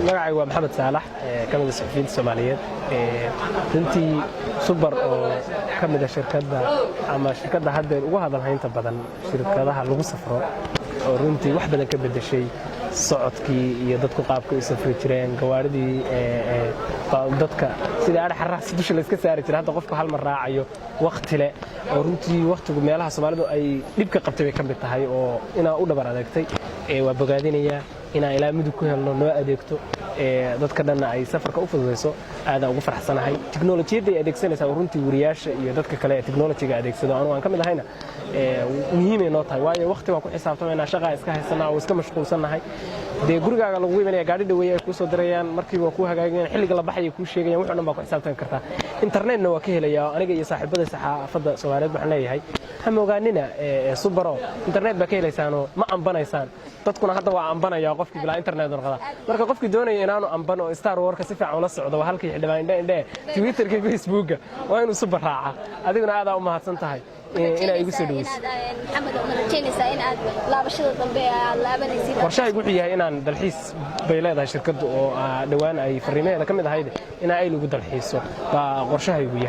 magacay waa Maxamed Saalax kamid ah saxafiyiinta Soomaaliyeed runtii super oo kamid ah shirkadda hadda ugu hadalhaynta badan shirkadaha lagu safro oo runtii wax badan ka bedeshay socodkii iyo dadku qaabka u safri jireen gawaaridii dadka sida aad xaraas dusha la iska saari jiray hadda qofku hal mar raacayo waqti leh oo runtii waqtigu meelaha Soomaalidu ay dib ka qabtay ka mid tahay oo ina u dhabar adeegtay waa bogaadinaya ina ilaa mid ku helno noo adeegto dadka dhanna ay safarka u fududeyso aad ugu faraxsanahay tiknoolajiyada ay adeegsanaysaa runtii wariyaasha iyo dadka kale ee tiknoolajiga adeegsado aan ka mid ahayna muhiim ay noo tahay waayo waqti waan ku xisaabtamaynaa shaqo iska haysanaa oo iska mashquulsanahay gurigaaga lagu imanaya gaari dhaweey ay ku soo dirayaan markii waa ku hagaagayaan xilliga la baxay ku sheegayaan wuxuu dhan baa ku xisaabtami kartaa internetna waa ka helayaa aniga iyo saaxiibada saxaafadda Soomaaliyeed waxaan leeyahay ha ogaanina subaro internet baa ka helaysaano ma ambanaysaan dadkuna hadda waa ambanaya qofkii bila internet noqda marka qofkii doonaya inaanu amban oo Star Warka si fiican ula socdo halkii xildhibaan indhe Twitterka Facebook waa inuu super raaca adiguna aad u mahadsan tahay ina igu soo dhaweysay Maxamed oo marjeynaysa in aad laabashada dambe aad laabanaysid qorshahaygu wuxuu yahay inaan dalxiis bay leedahay shirkaddu oo dhawaan ay fariimaheeda ka mid ahayd in ay lagu dalxiiso qorshahaygu yahay